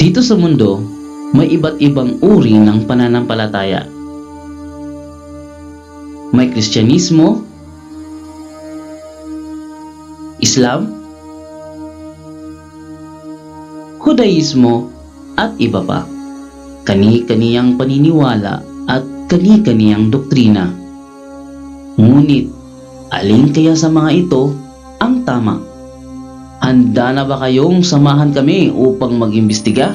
Dito sa mundo, may iba't ibang uri ng pananampalataya. May Kristyanismo, Islam, Judaismo, at iba pa. Kani-kaniyang paniniwala at kani-kaniyang doktrina. Ngunit, alin kaya sa mga ito ang tama? Handa na ba kayong samahan kami upang mag-imbestiga?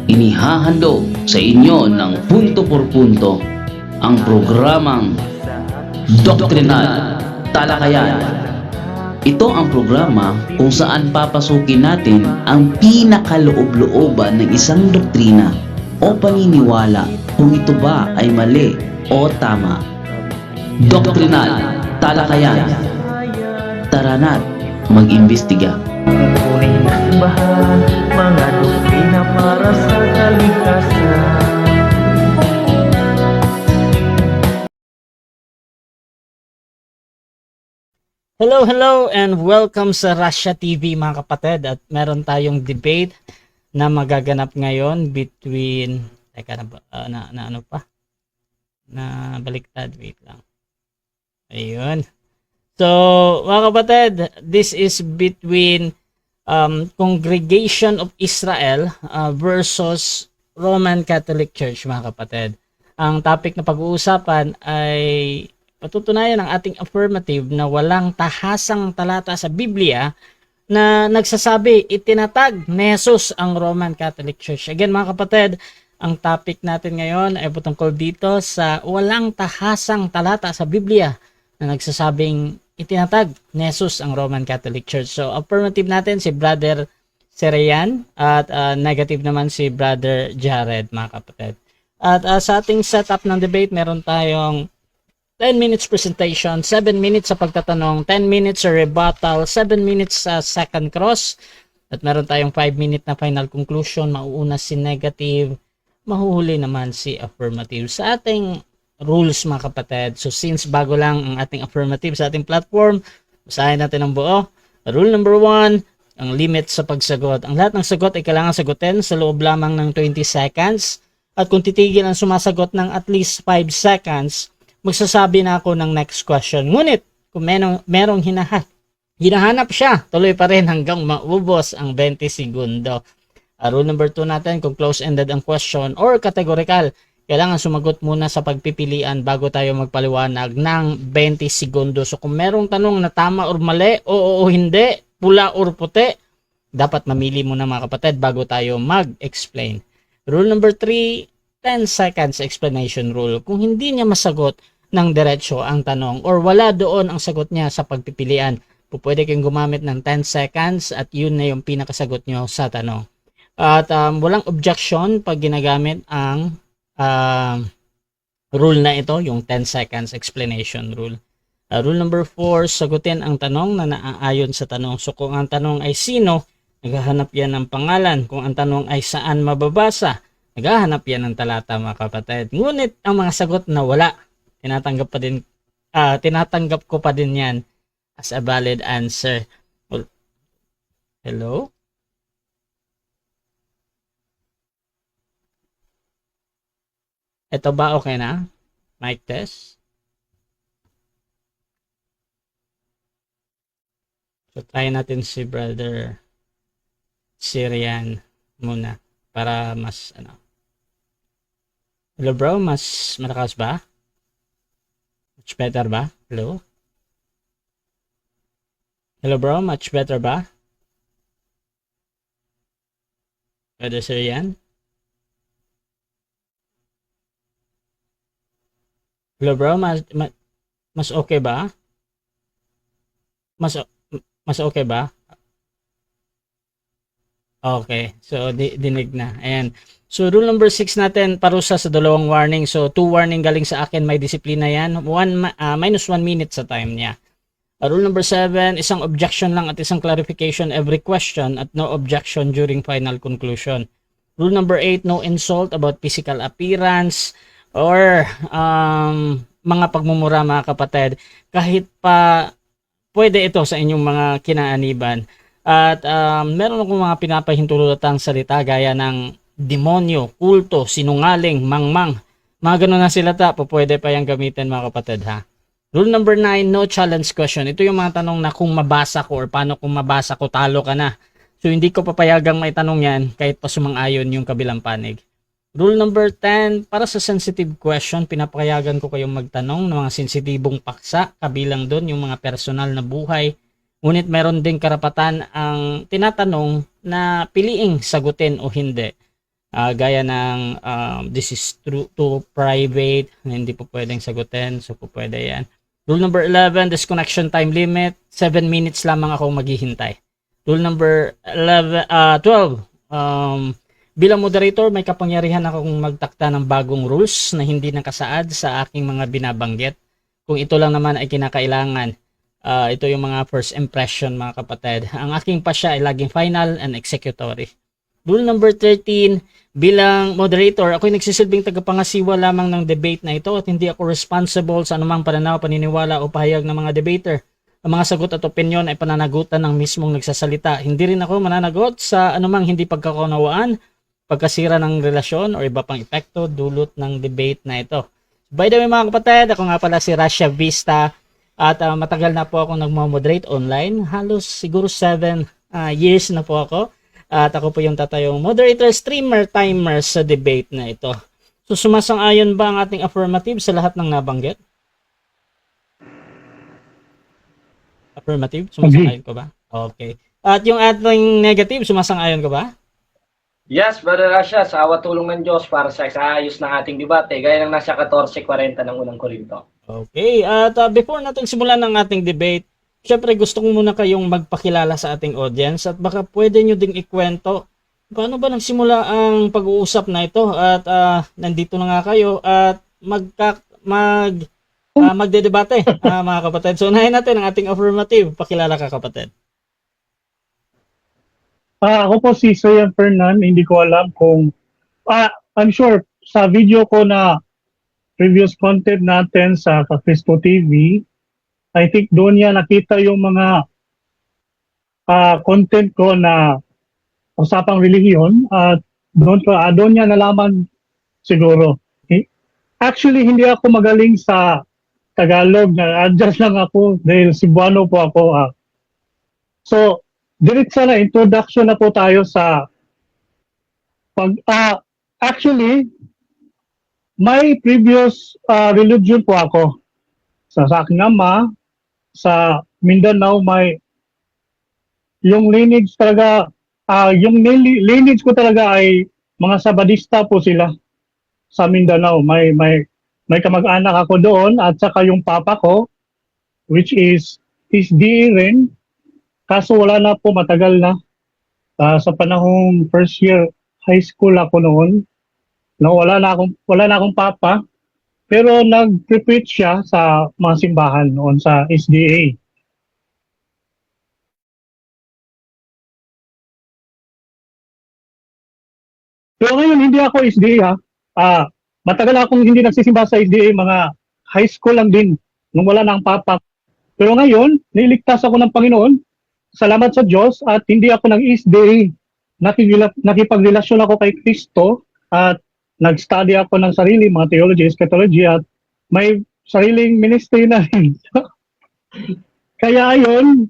Inihahandog sa inyo ng punto por punto ang programang Doktrinal Talakayan. Ito ang programa kung saan papasukin natin ang pinakaloob-looban ng isang doktrina o paniniwala kung ito ba ay mali o tama. Doktrinal Talakayan. Tara na't mag-imbestiga. Bahan, mga doktrina para sa kaligtasan. Hello and welcome sa Russia TV mga kapatid, at meron tayong debate na magaganap ngayon between baliktad, wait lang. Ayun. So mga kapatid, this is between Congregation of Israel versus Roman Catholic Church mga kapatid. Ang topic na pag-uusapan ay patutunayan ng ating affirmative na walang tahasang talata sa Biblia na nagsasabi itinatag ni Jesus ang Roman Catholic Church. Again mga kapatid, ang topic natin ngayon ay patungkol dito sa walang tahasang talata sa Biblia na nagsasabing itinatag ni Jesus ang Roman Catholic Church. So affirmative natin si Brother Serayan at negative naman si Brother Jared mga kapatid. At sa ating setup ng debate, meron tayong 10 minutes presentation, 7 minutes sa pagtatanong, 10 minutes sa rebuttal, 7 minutes sa second cross, at meron tayong 5 minute na final conclusion. Mauuna si negative, mahuhuli naman si affirmative. Sa ating rules mga kapatid, so since bago lang ang ating affirmative sa ating platform, basahin natin ang buo. Rule number 1, ang limit sa pagsagot. Ang lahat ng sagot ay kailangan sagutin sa loob lamang ng 20 seconds, at kung titigil ang sumasagot ng at least 5 seconds, magsasabi na ako ng next question. Ngunit, kung merong hinahanap siya, tuloy pa rin hanggang maubos ang 20 segundo. Rule number 2 natin, kung close-ended ang question or categorical, kailangan sumagot muna sa pagpipilian bago tayo magpaliwanag ng 20 segundo. So kung merong tanong na tama or mali, oo o hindi, pula or puti, dapat mamili muna mga kapatid bago tayo mag-explain. Rule number 3, 10 seconds explanation rule. Kung hindi niya masagot ng diretso ang tanong or wala doon ang sagot niya sa pagpipilian, pwede kayong gumamit ng 10 seconds at yun na yung pinakasagot nyo sa tanong. At walang objection pag ginagamit ang rule na ito, yung 10 seconds explanation rule. Rule number 4, sagutin ang tanong na naaayon sa tanong. So kung ang tanong ay sino, naghahanap yan ng pangalan. Kung ang tanong ay saan mababasa, naghahanap yan ng talata mga kapatid. Ngunit ang mga sagot na wala, tinatanggap ko pa din yan as a valid answer. Well, hello? Ito ba okay na? Mic test. So try natin si Brother Serayan muna para mas Hello bro, mas malakas ba? Much better ba? Hello? Hello bro, much better ba? Brother Serayan? Hello bro, mas okay ba? Mas okay ba? Okay, so dinig na. Ayan. So rule number 6 natin, parusa sa dalawang warning. So 2 warning galing sa akin, may disiplina yan. -1 minute sa time niya. Rule number 7, isang objection lang at isang clarification every question at no objection during final conclusion. Rule number 8, no insult about physical appearance or mga pagmumura mga kapatid. Kahit pa pwede ito sa inyong mga kinaaniban. At meron akong mga pinapahintulutang salita gaya ng demonyo, kulto, sinungaling, mangmang. Mga ganun na silata, pwede pa yung gamitin mga kapatid ha. Rule number 9, no challenge question. Ito yung mga tanong na kung mabasa ko or paano kung mabasa ko, talo ka na. So hindi ko papayagang may tanong yan kahit pa sumang-ayon yung kabilang panig. Rule number 10, para sa sensitive question, pinapayagan ko kayong magtanong ng mga sensitibong paksa, kabilang doon yung mga personal na buhay. Ngunit meron din karapatan ang tinatanong na piliing sagutin o hindi. Gaya ng this is too private, hindi po pwedeng sagutin, so po pwede yan. Rule number 11, disconnection time limit, 7 minutes lamang ako maghihintay. Rule number 12, bilang moderator, may kapangyarihan akong magtakda ng bagong rules na hindi nakasaad sa aking mga binabanggit. Kung ito lang naman ay kinakailangan, ito yung mga first impression mga kapatid. Ang aking pasya ay laging final and executory. Rule number 13, bilang moderator, ako'y nagsisilbing tagapangasiwa lamang ng debate na ito at hindi ako responsible sa anumang pananaw, paniniwala o pahayag ng mga debater. Ang mga sagot at opinyon ay pananagutan ng mismong nagsasalita. Hindi rin ako mananagot sa anumang hindi pagkakaunawaan, pagkasira ng relasyon o iba pang epekto dulot ng debate na ito. By the way mga kapatid, ako nga pala si Rasha Vista at matagal na po ako nagmamoderate online. Halos siguro 7 years na po ako. At ako po yung tatayong moderator, streamer, timer sa debate na ito. So sumasang-ayon ba ang ating affirmative sa lahat ng nabanggit? Affirmative? Sumasang-ayon ka ba? Okay. At yung ating negative, sumasang-ayon ka ba? Yes, Brother Rasha, sa awa tulong ng Diyos para sa isaayos ng ating debate, gaya ng nasa 14:40 ng unang Korinto. Okay. At before natin simulan ng ating debate, syempre gusto ko muna kayong magpakilala sa ating audience at baka pwede nyo ding ikwento paano ba nagsimula ang pag-uusap na ito at nandito na nga kayo at magdedebate mga kapatid. So unahin natin ang ating affirmative. Pakilala ka kapatid. Ako po si Soyan Fernan, hindi ko alam kung I'm sure sa video ko na previous content natin sa Kakristo TV, I think doon niya nakita yung mga content ko na usapang relihiyon at doon niya nalaman siguro. Actually, hindi ako magaling sa Tagalog, na-adjust lang ako dahil Cebuano po ako. So, diretsa na introduction na po tayo sa actually, may previous religion po ako. Sa aking ama, sa Mindanao, may yung lineage talaga, yung lineage ko talaga ay mga Sabadista po sila sa Mindanao. May kamag-anak ako doon at saka yung papa ko, which is SDA rin, kaso wala na po, matagal na. Sa panahong first year high school ako noon, no, wala na akong papa, pero nag-preach siya sa mga simbahan noon sa SDA. Pero ngayon hindi ako SDA ha. Matagal akong hindi nagsisimba sa SDA, mga high school lang din nung wala na ang papa. Pero ngayon, niligtas ako ng Panginoon. Salamat sa Diyos at hindi ako nag-SDA. Nakipagrelasyon ako kay Kristo at nag-study ako ng sarili, mga theology, eschatology, at may sariling ministry na rin. Kaya ayun,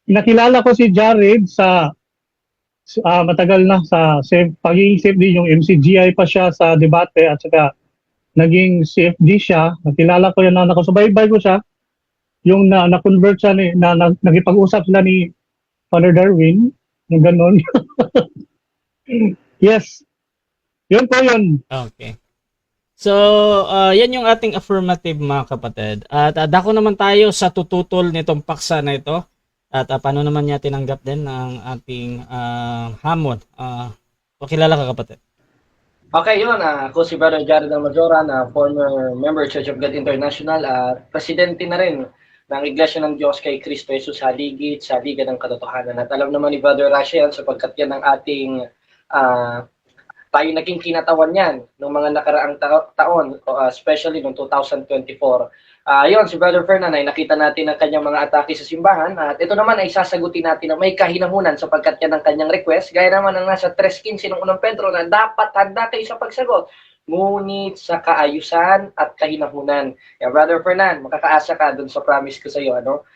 nakilala ko si Jared sa matagal na sa pagiging CFD, yung MCGI pa siya sa debate at saka naging CFD siya. Nakilala ko yun, nakasubaybay ko siya. Yung na-convert siya, nakipag-usap sila ni Father Darwin, yung ganon. Yes. Yun po yun. Okay. So, yan yung ating affirmative mga kapatid. At dako naman tayo sa tututol nitong paksa na ito. At paano naman niya tinanggap din ang ating hamon. Pakilala ka kapatid. Okay, yun. Ako si Brother Jared Almajoran, former member Church of God International at presidente na rin ng Iglesia ng Diyos kay Kristo Jesus haligid sa liga ng katotohanan. At alam naman ni Brother Rasha yan sapagkat yan ang ating tayo naging kinatawan yan noong mga nakaraang taon, especially noong 2024. Yun, si Brother Fernan ay nakita natin ang kanyang mga atake sa simbahan at ito naman ay sasagutin natin na may kahinahunan sapagkat yan ang kanyang request. Gaya naman ang nasa 3:15 ng unang Pedro na dapat handa kayo sa pagsagot, ngunit sa kaayusan at kahinahunan. Yeah, Brother Fernan, makakaasa ka dun sa promise ko sa iyo, ano?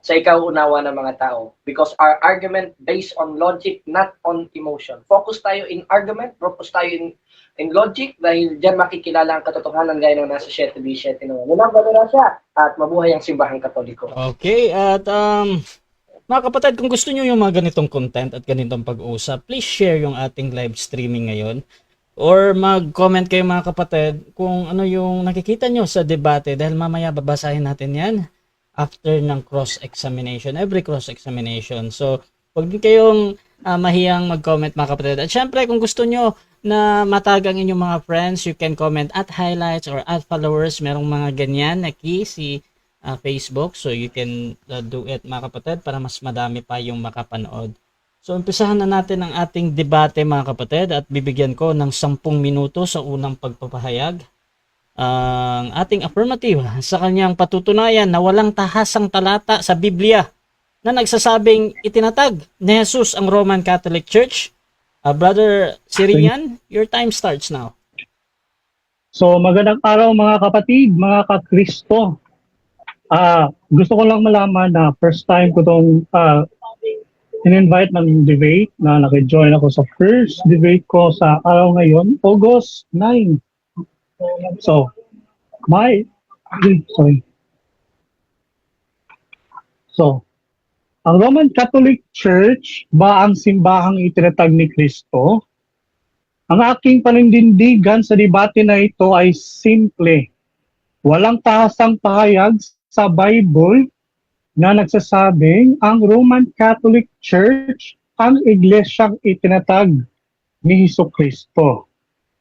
Sa ikaw unawa ng mga tao. Because our argument based on logic, not on emotion. Focus tayo in argument, focus tayo in logic, dahil dyan makikilala ang katotohanan gaya ng nasa 7:17 naman. Yun lang, Brother Rasha, at mabuhay ang simbahang katoliko. Okay, at mga kapatid, kung gusto nyo yung mga ganitong content at ganitong pag-uusap, please share yung ating live streaming ngayon. Or mag-comment kayo mga kapatid kung ano yung nakikita nyo sa debate dahil mamaya babasahin natin yan after ng cross-examination, every cross-examination. So, huwag din kayong mahiyang mag-comment mga kapatid. At syempre, kung gusto nyo na matag ang inyong mga friends, you can comment at highlights or at followers. Merong mga ganyan na key si Facebook. So, you can do it mga kapatid para mas madami pa yung makapanood. So, umpisahan na natin ang ating debate mga kapatid at bibigyan ko ng 10 minuto sa unang pagpapahayag ang ating affirmative sa kanyang patutunayan na walang tahasang talata sa Biblia na nagsasabing itinatag ni Jesus ang Roman Catholic Church. Brother Sirian, your time starts now. So magandang araw mga kapatid, mga kakristo. Gusto ko lang malaman na first time ko itong in-invite ng debate na naki-join ako sa first debate ko sa araw ngayon, August 9. So, ang Roman Catholic Church ba ang simbahang itinatag ni Kristo? Ang aking panindigan sa debate na ito ay simple. Walang tahasang pahayag sa Bible na nagsasabing ang Roman Catholic Church ang iglesyang itinatag ni Hesukristo.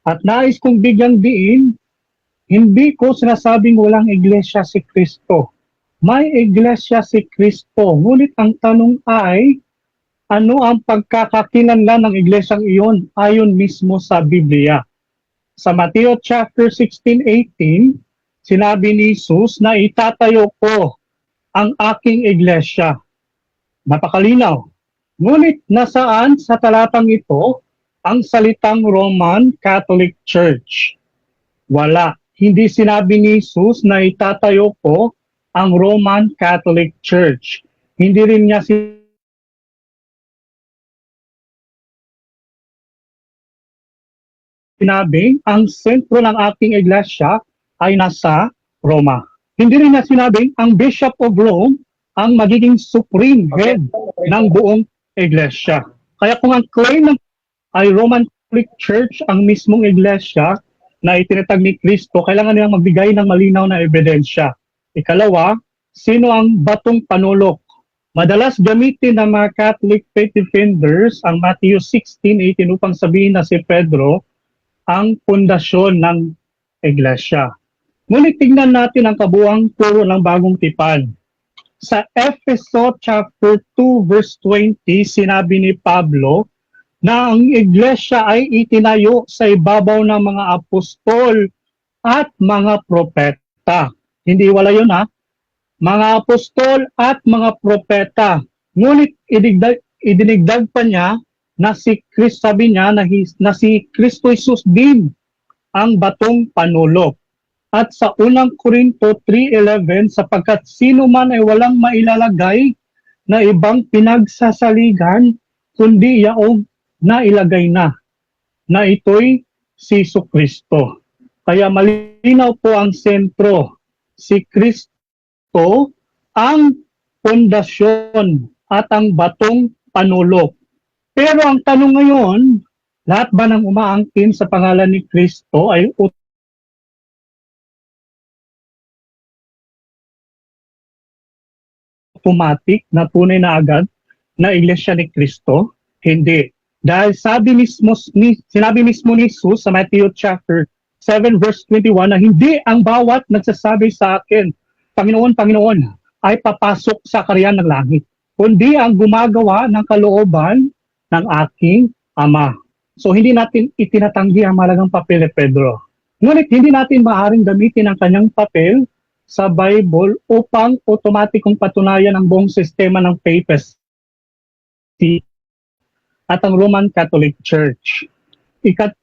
At nais kong bigyang diin, hindi ko sinasabing walang iglesia si Kristo. May iglesia si Kristo. Ngunit ang tanong ay, ano ang pagkakakilanlan ng iglesyang iyon ayon mismo sa Biblia? Sa Mateo chapter 16:18, sinabi ni Jesus na itatayo ko ang aking iglesia. Napakalinaw. Ngunit nasaan sa talatang ito ang salitang Roman Catholic Church? Wala. Hindi sinabi ni Jesus na itatayo ko ang Roman Catholic Church. Hindi rin niya sinabing ang sentro ng ating iglesia ay nasa Roma. Hindi rin niya sinabing ang Bishop of Rome ang magiging supreme head ng buong iglesia. Kaya kung ang claim ng ay Roman Catholic Church ang mismong iglesia na itinatag ni Kristo, kailangan nilang magbigay ng malinaw na ebidensya. Ikalawa, sino ang batong panulok? Madalas gamitin ng mga Catholic faith defenders ang Matthew 16:18 upang sabihin na si Pedro ang pundasyon ng iglesia. Ngunit tingnan natin ang kabuuang turo ng Bagong Tipan. Sa Efeso chapter 2 verse 20, sinabi ni Pablo na ang iglesia ay itinayo sa ibabaw ng mga apostol at mga propeta. Hindi wala yun ha. Mga apostol at mga propeta. Ngunit idinigdag pa niya na si Kristo, sabi niya na si Kristo Jesus din ang batong panulok. At sa unang Korinto 3:11, sapagkat sino man ay walang mailalagay na ibang pinagsasaligan, kundi yaong nailagay na ito'y si Jesucristo. Kaya malinaw po ang sentro. Si Kristo ang pundasyon at ang batong panulok. Pero ang tanong ngayon, lahat ba ng umaangkin sa pangalan ni Kristo ay automatic na tunay na agad na iglesia ni Kristo? Hindi. Dahil sinabi mismo ni Jesus sa Matthew chapter 7 verse 21 na hindi ang bawat nagsasabi sa akin, Panginoon, Panginoon, ay papasok sa kaharian ng langit, kundi ang gumagawa ng kalooban ng aking Ama. So hindi natin itinatanggi ang malagang papel ni Pedro. Ngunit hindi natin maaaring gamitin ang kanyang papel sa Bible upang otomatikong patunayan ang buong sistema ng papacy at ang Roman Catholic Church.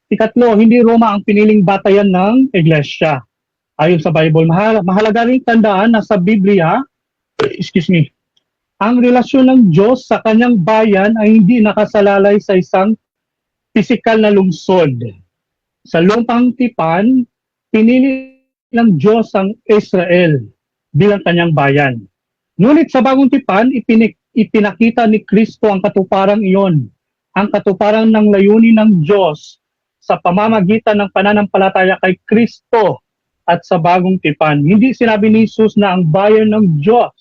Ikatlo, hindi Roma ang piniling batayan ng Iglesia. Ayon sa Bible, mahalaga rin tandaan na sa Biblia, ang relasyon ng Diyos sa kanyang bayan ay hindi nakasalalay sa isang pisikal na lungsod. Sa Lumang Tipan, pinili ng Diyos ang Israel bilang kanyang bayan. Ngunit sa Bagong Tipan, ipinakita ni Kristo ang katuparang iyon, ang katuparan ng layunin ng Diyos sa pamamagitan ng pananampalataya kay Kristo at sa Bagong Tipan. Hindi sinabi ni Jesus na ang bayan ng Diyos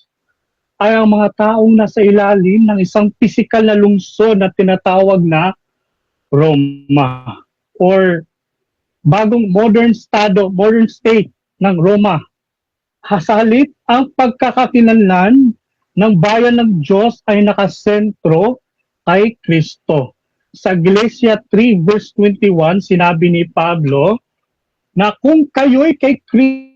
ay ang mga taong nasa ilalim ng isang pisikal na lungsod na tinatawag na Roma or bagong modern state ng Roma. Hasalit ang pagkakakilanlan ng bayan ng Diyos ay nakasentro kay Kristo. Sa Galatia 3 verse 21, sinabi ni Pablo na kung kayo'y kay Kristo,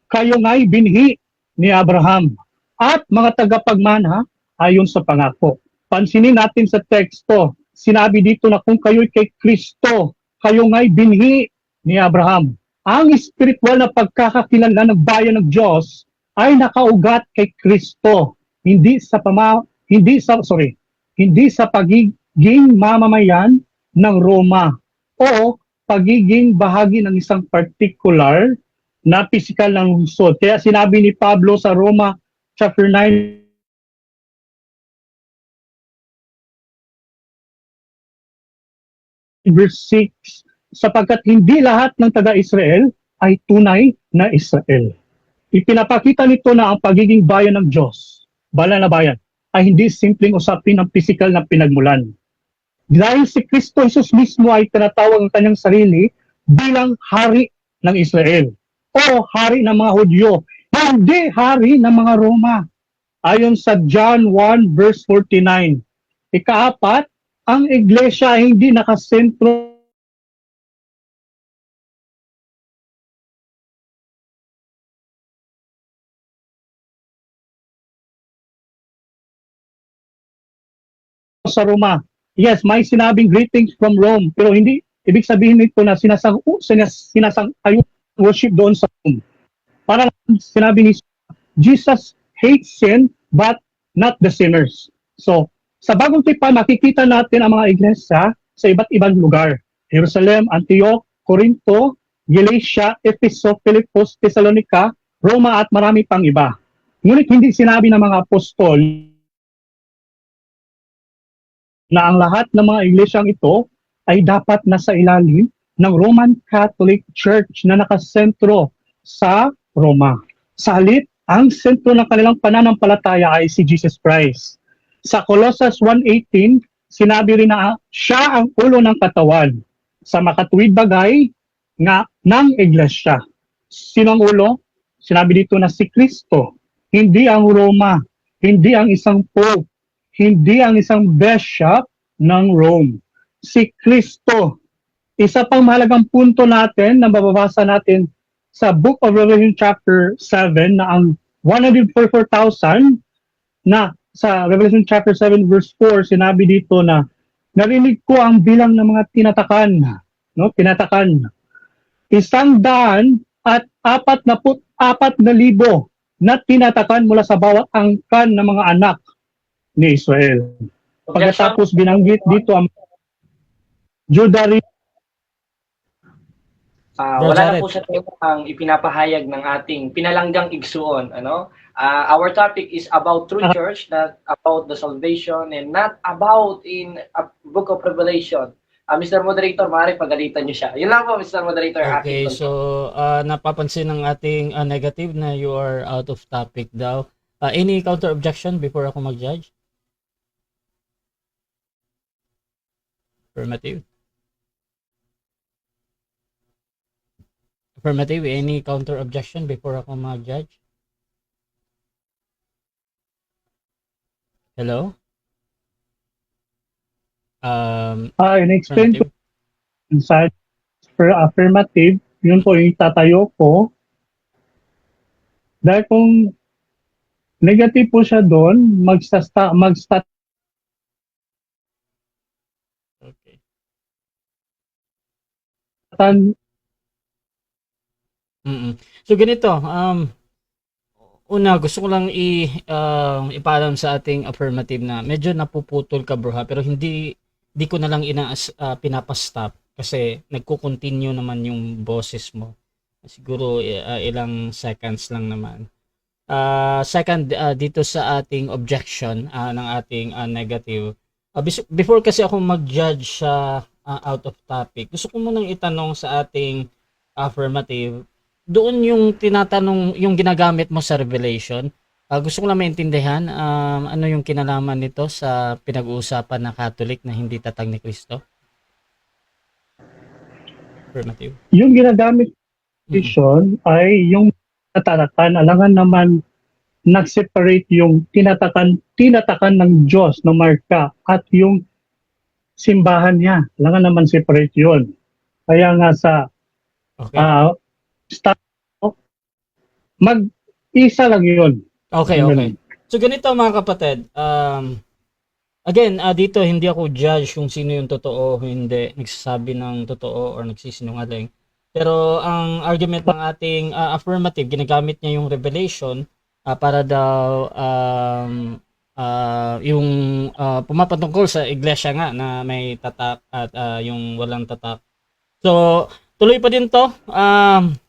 kayo nga'y binhi ni Abraham at mga tagapagmana ayon sa pangako. Pansinin natin sa teksto, sinabi dito na kung kayo'y kay Kristo, kayo nga'y binhi ni Abraham. Ang spiritual na pagkakakilanlan ng bayan ng Diyos ay nakaugat kay Kristo, hindi sa pagiging mamamayan ng Roma o pagiging bahagi ng isang particular na pisikal na lungsod. Kaya sinabi ni Pablo sa Roma chapter 9 verse 6, sapagkat hindi lahat ng taga-Israel ay tunay na Israel. Ipinapakita nito na ang pagiging bayan ng Diyos, banal na bayan, ay hindi simpleng usapin ng pisikal na pinagmulan. Dahil si Kristo Jesus mismo ay tinatawag ang kanyang sarili bilang hari ng Israel o hari ng mga Hudyo, hindi hari ng mga Roma. Ayon sa John 1 verse 49. Ikaapat, ang iglesia ay hindi nakasentro sa Roma. Yes, may sinabing greetings from Rome, pero hindi ibig sabihin nito na sinasang-ayon worship doon sa Rome. Para sinabi ni Jesus hates sin but not the sinners. So, sa Bagong Tipan, makikita natin ang mga iglesia sa iba't ibang lugar. Jerusalem, Antioch, Corinto, Galatia, Epheso, Philippus, Thessalonica, Roma at marami pang iba. Ngunit hindi sinabi ng mga apostol na ang lahat ng mga iglesyang ito ay dapat nasa ilalim ng Roman Catholic Church na nakasentro sa Roma. Sa halip, ang sentro ng kanilang pananampalataya ay si Jesus Christ. Sa Colossus 1:18, sinabi rin na siya ang ulo ng katawan sa makatuwid bagay nga ng iglesia. Sino ang ulo? Sinabi dito na si Kristo, hindi ang Roma, hindi ang isang pope, hindi ang isang bishop ng Rome. Si Kristo. Isa pang mahalagang punto natin na mababasa natin sa Book of Revelation chapter 7 na ang 144,000 na sa Revelation chapter 7 verse 4 sinabi dito na narinig ko ang bilang ng mga tinatakan, no? Tinatakan. 144,000 na tinatakan mula sa bawat angkan ng mga anak ni Israel. Pagkatapos binanggit dito ang Judah. Wala na po sa tema ang ipinapahayag ng ating pinalanggang igsuon. Our topic is about true church, not about the salvation, and not about in a book of Revelation. Mr. Moderator, maaari pagalitan niyo siya. Yun lang po, Mr. Moderator. Okay, so napapansin ng ating negative na you are out of topic daw. Any counter objection before ako mag-judge? Affirmative. affirmative, any counter objection before ako mag-judge? Hello? In-explain ko Affirmative. sa affirmative, yun po yung tatayo ko. Dahil kung negative po siya doon, mag-start Okay. So ganito, una gusto ko lang ipaalam sa ating affirmative na medyo napuputol ka bro ha, pero hindi ko na lang pinapastop kasi nagko-continue naman yung boses mo. Siguro ilang seconds lang naman. Second, dito sa ating objection ng ating negative. Before kasi ako mag-judge sa out of topic, gusto ko munang itanong sa ating affirmative, doon yung tinatanong, yung ginagamit mo sa Revelation, gusto ko lang maintindihan, ano yung kinalaman nito sa pinag-uusapan na Catholic na hindi tatag ni Kristo? Affirmative. yung ginagamit vision ay yung tatatakan. Alangan naman nag-separate yung tinatakan ng Diyos ng marka at yung simbahan niya. Alangan naman separate yun. Kaya nga sa Okay. start mag-isa lang yun. Okay. So ganito mga kapatid, again, dito hindi ako judge kung sino yung totoo o hindi, nagsasabi ng totoo or nagsisinungaling. Pero ang argument ng ating affirmative, ginagamit niya yung revelation para daw yung pumapatungkol sa iglesia nga na may tatak at yung walang tatak. So, tuloy pa din to.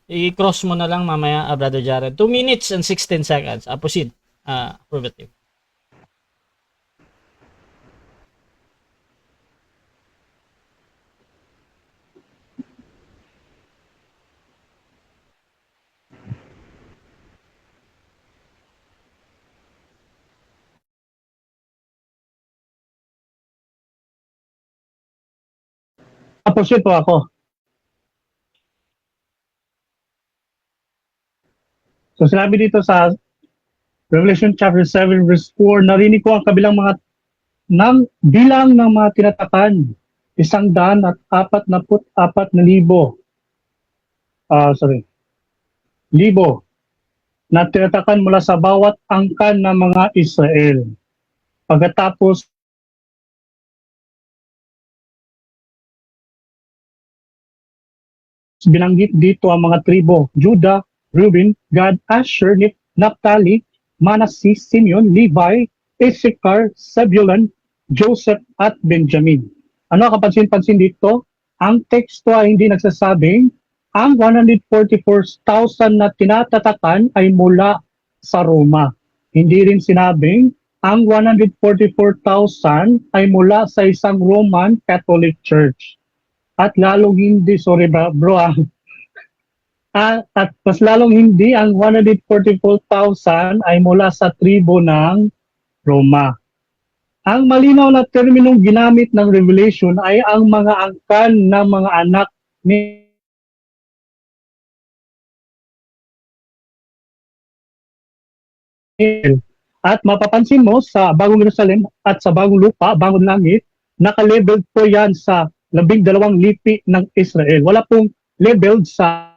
I-cross mo na lang mamaya, Brother Jared. 2 minutes and 16 seconds. Proceed. Affirmative. Tapos ito ako. So sinabi dito sa Revelation chapter 7 verse 4, narinig ko ang kabilang mga bilang ng mga tinatakan, 144,000 libo na tinatakan mula sa bawat angkan ng mga Israel. Pagkatapos binanggit dito ang mga tribo, Judah, Reuben, Gad, Asher, Naphtali, Manasseh, Simeon, Levi, Issachar, Zebulun, Joseph at Benjamin. Ano kapansin-pansin dito? Ang teksto ay hindi nagsasabing ang 144,000 na tinatatakan ay mula sa Roma. Hindi rin sinabing ang 144,000 ay mula sa isang Roman Catholic Church. At lalong hindi, at mas lalong hindi ang 144,000 ay mula sa tribo ng Roma. Ang malinaw na terminong ginamit ng Revelation ay ang mga angkan ng mga anak ni at mapapansin mo sa Bagong Jerusalem at sa Bagong Lupa, Bagong Langit, naka-labeled po yan sa 12 lipi ng Israel. Wala pong labeled sa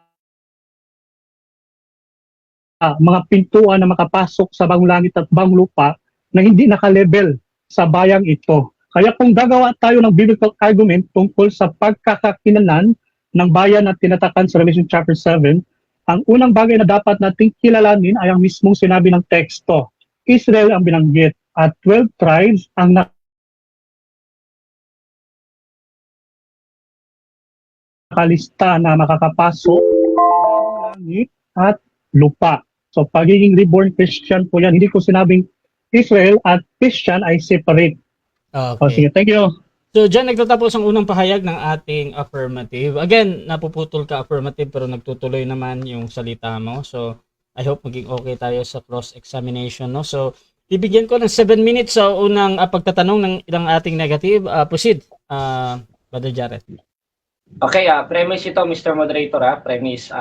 mga pintuan na makapasok sa Bagong Langit at Bagong Lupa na hindi naka-label sa bayang ito. Kaya kung gagawa tayo ng biblical argument tungkol sa pagkakakinalan ng bayan na tinatakan sa Revelation chapter 7, ang unang bagay na dapat nating kilalanin ay ang mismong sinabi ng teksto. Israel ang binanggit at 12 tribes ang nakalista na makakapasok sa Bagong Langit at Lupa. So pagiging reborn Christian po yan. Hindi ko sinabing Israel at Christian ay separate. Okay. O, sige, thank you. So, dyan nagtatapos ang unang pahayag ng ating affirmative. Again, napuputol ka affirmative pero nagtutuloy naman yung salita mo. So, I hope maging okay tayo sa cross-examination. No? So, bibigyan ko ng 7 minutes sa unang pagtatanong ng ilang ating negative. Proceed, Brother Jared. Okay, premise ito, Mr. Moderator, premise.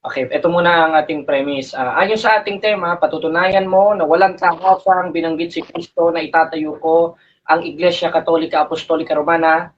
Okay, ito muna ang ating premise. Ayon sa ating tema, patutunayan mo na walang tahasang binanggit si Kristo na itatayo ko ang Iglesia Katolika Apostolika Romana,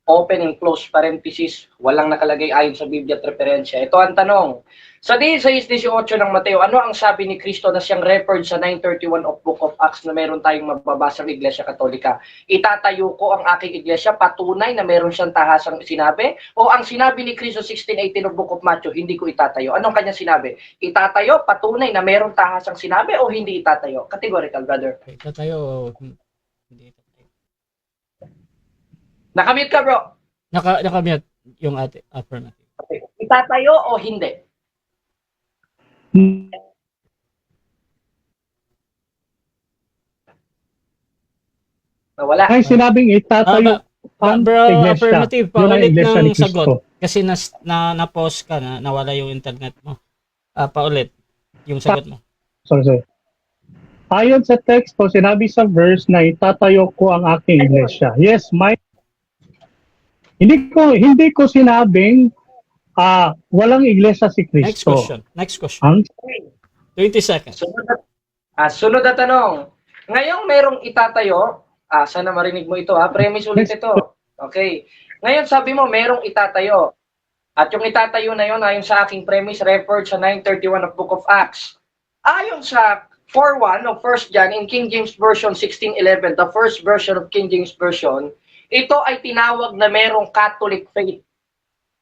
open and close parenthesis, walang nakalagay ayon sa Biblia at referensya. Ito ang tanong. Sa 16:18 ng Mateo, ano ang sabi ni Kristo na siyang referred sa 9:31 of Book of Acts na meron tayong mababasang Iglesia Katolika? Itatayo ko ang aking iglesia, patunay na meron siyang tahasang sinabi? O ang sinabi ni Kristo 16:18 of Book of Matthew, hindi ko itatayo? Anong kanya sinabi? Itatayo, patunay na meron tahasang sinabi o hindi itatayo? Categorical, brother. Okay, tatayo. Hindi tatayo. Nakamute ka, bro. Nakamute yung ate affirmative. Okay. Itatayo o hindi? Nawala. Ay, sinabing itatayo ang Bro, iglesia. affirmative, Yun ang paulit iglesia ng ni Cristo. sagot. Kasi na-pause ka na, nawala yung internet mo. Paulit yung sagot mo. Sorry. Ayon sa text po, sinabi sa verse na itatayo ko ang aking iglesia. Yes, hindi ko sinabing walang iglesia si Next Cristo. question. Ang 20 seconds. Sunod na tanong. Ngayong merong itatayo, sana marinig mo ito, premise ulit ito. Okay. Ngayon sabi mo merong itatayo. At yung itatayo na yon ayon sa aking premise referred sa 9:31 of Book of Acts. Ayon sa 4:1 of 1 John in King James Version 16:11, the first version of King James Version, ito ay tinawag na merong Catholic faith.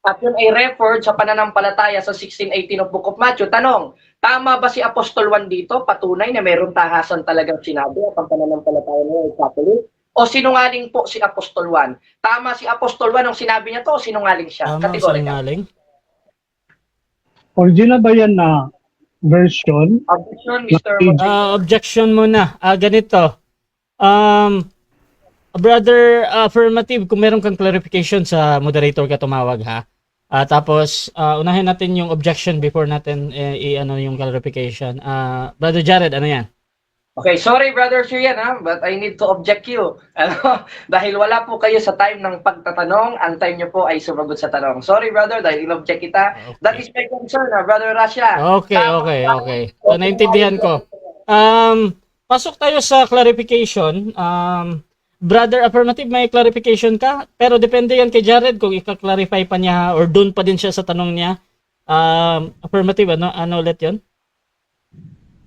At yun ay referred sa pananampalataya sa 16:18 of Book of Matthew. Tanong, tama ba si Apostol Juan dito? Patunay na meron tahasan talagang sinabi at ang pananampalataya niya ay Catholic? O sinungaling po si Apostol Juan? Tama si Apostol Juan nung sinabi niya to o sinungaling siya? Tama, Categorical. sinungaling. original ba yan na version? Objection, Mr. Moderator. Objection muna. Ganito. Brother affirmative, kung meron kang clarification sa moderator ka tumawag ha. Tapos unahin natin yung objection before natin i-ano yung clarification. Brother Jared, ano yan? Okay, sorry Brother Syrian but I need to object you. Dahil wala po kayo sa time ng pagtatanong, ang time niyo po ay sumagot sa tanong. Sorry brother, dahil in-object kita. Okay. That is my concern, Brother Rasha. Okay. So, naintindihan ko. Pasok tayo sa clarification. Brother affirmative, may clarification ka? Pero depende yan kay Jared kung i-clarify pa niya or doon pa din siya sa tanong niya. Affirmative, ano ulit yun?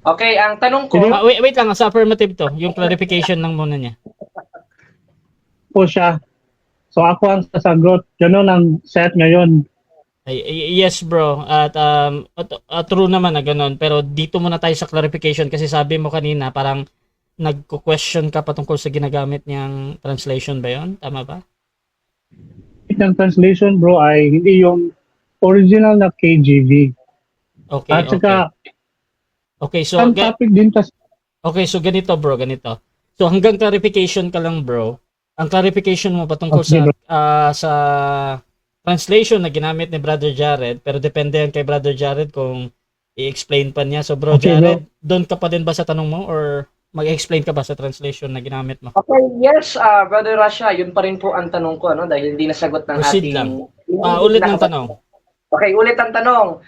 Okay, ang tanong ko, Wait lang, sa affirmative to. Yung clarification lang muna niya. Po siya. So ako ang sasagot. Ganun ang set ngayon. Yes bro, at true naman na ganun, pero dito muna tayo sa clarification kasi sabi mo kanina parang nagko-question ka patungkol sa ginagamit niyang translation ba yon? Tama ba? Ang translation bro ay hindi yung original na KJV. Okay, At saka, okay, so ang topic din kasi okay, so ganito bro, ganito. So hanggang clarification ka lang bro. Ang clarification mo patungkol Okay, bro. sa translation na ginamit ni Brother Jared, pero depende yan kay Brother Jared kung i-explain pa niya. So bro Okay, Jared, doon ka pa din ba sa tanong mo or mag-explain ka ba sa translation na ginamit mo? okay, yes, Brother Rasha, yun pa rin po ang tanong ko, dahil hindi nasagot ng Proceed ating... lang. Ulit ng tanong. Okay, ulit ang tanong.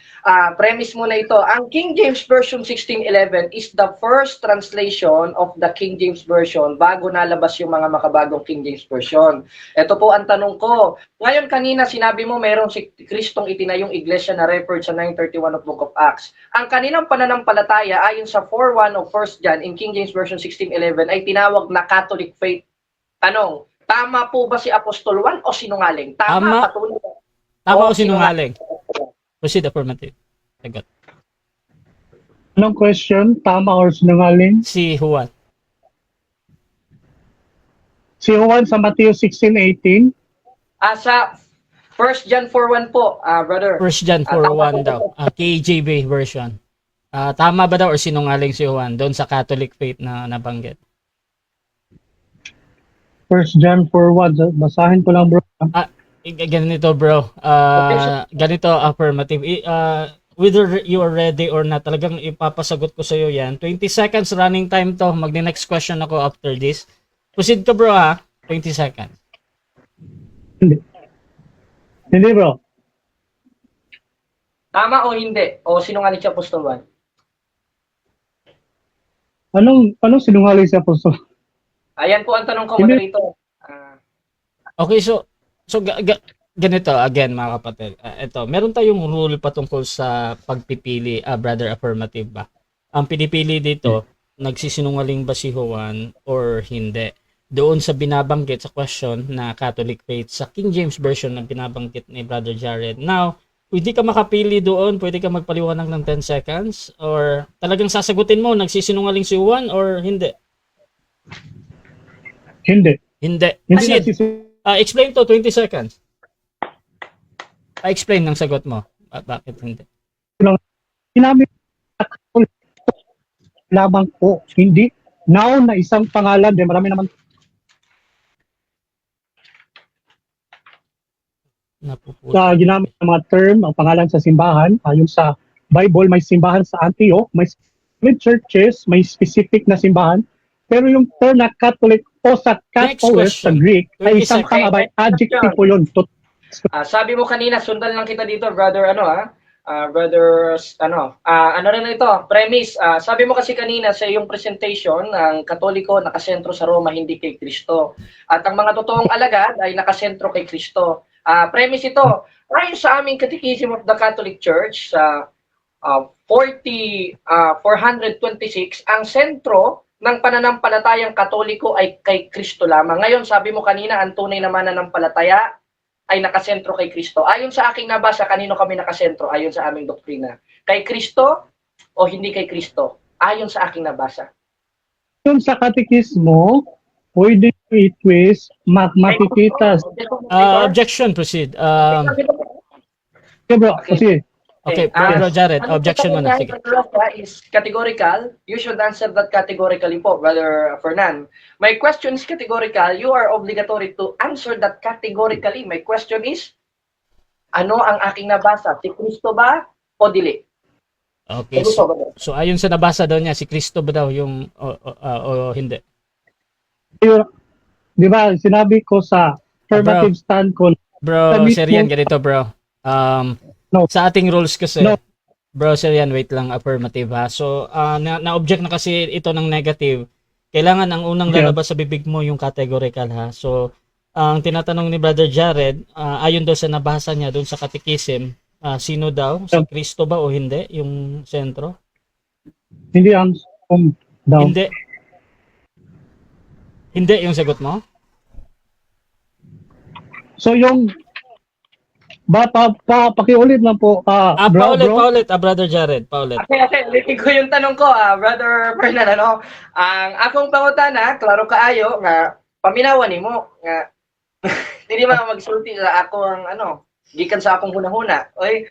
Premise muna ito. Ang King James Version 1611 is the first translation of the King James Version bago nalabas yung mga makabagong King James Version. Ito po ang tanong ko. Ngayon kanina sinabi mo mayroong si Kristong itinayong iglesia na referred sa 9:31 of Book of Acts. Ang kaninang pananampalataya ayon sa 4:1 of 1 John in King James Version 1611 ay tinawag na Catholic faith. Tanong, tama po ba si Apostol Juan o sinungaling? Tama. Patunay. Tama o sinungaling? Proceed affirmative. Sagot. anong question? Tama or sinungaling? Si Juan. Si Juan sa Matthew 16:18. Sa 1 John 4:1 po, brother. 1 John 4:1 daw. KJV version. Tama ba daw or sinungaling si Juan doon sa Catholic faith na nabanggit? 1 John 4:1. Basahin ko lang bro. Ganito bro. Ganito affirmative. Whether you are ready or not, talagang ipapasagot ko sa iyo yan. 20 seconds running time to. Magni-next question ako after this. Proceed ka bro ha. 20 seconds. Hindi. Hindi bro. Tama o hindi? O sinungaling si Apostol Juan? Anong sinungaling si Apostol? Ayan po ang tanong ko, Hindi. moderator. Okay, so ganito again mga kapatid. Ito, meron tayong rule patungkol sa pagpipili, brother affirmative ba? Ang pinipili dito, nagsisinungaling ba si Juan or hindi? Doon sa binabanggit sa question na Catholic faith sa King James version na binabanggit ni Brother Jared. Now, pwede ka makapili doon, pwede ka magpaliwanag ng 10 seconds or talagang sasagutin mo nagsisinungaling si Juan or hindi? Hindi. Hindi. Hindi Proceed. nagsisinungaling. Explain to 20 seconds. Explain ng sagot mo. Bakit hindi? Sinabi lamang po, hindi. Now na isang pangalan, di marami naman Napuputo. sa ginamit ng mga term, ang pangalan sa simbahan, ayon sa Bible, may simbahan sa Antioch, may churches, may specific na simbahan, pero yung term na Catholic o sa Catholic sa question. Greek ay 20 isang seconds. pangabay, adjective po yun. Sabi mo kanina, sundan lang kita dito, brother, brother, ano rin ito, premise. Sabi mo kasi kanina sa iyong presentation, ang Katoliko nakasentro sa Roma, hindi kay Kristo. At ang mga totoong alagad ay nakasentro kay Kristo. Premise ito, ayon sa aming Catechism of the Catholic Church, sa 426, ang sentro ng pananampalatayang Katoliko ay kay Kristo lamang. Ngayon, sabi mo kanina, ang tunay na mananampalataya ay nakasentro kay Kristo. Ayon sa aking nabasa, kanino kami nakasentro? Ayon sa aming doktrina. Kay Kristo o hindi kay Kristo? Ayon sa aking nabasa. Yung sa katekismo, pwede i-twist, makikita. Objection, proceed. Okay bro, kasi Okay, Brother Jared, objection mo na. Sige. Is categorical. You should answer that categorically po, Brother Fernan. My question is categorical. You are obligatory to answer that categorically. My question is, ano ang aking nabasa? Si Kristo ba o dili? Okay, so ayon sa nabasa daw niya, si Kristo ba daw yung o hindi? di ba, sinabi ko sa affirmative stand ko, Bro, Sabi Serian, mo- ganito bro. No. Sa ating rules kasi, No. bro, Serian, wait lang, affirmative ha. So, na-object na kasi ito ng negative. Kailangan ang unang Yeah. lalabas sa bibig mo yung categorical ha. So, ang tinatanong ni Brother Jared, ayon daw sa nabasa niya doon sa Catechism, sino daw? Si Kristo ba o hindi? Yung sentro? hindi ang daw. Hindi. Hindi yung sagot mo? So yung pakiulit lang po, bro, Paulit, Brother Jared, paulit. Okay, ulitin ko yung tanong ko, Brother Fernan, Ang akong pangutana, klaro kaayo, nga, paminawan ni mo, nga, hindi man magsulti sa ako ang, gikan sa akong hunahuna. Okay?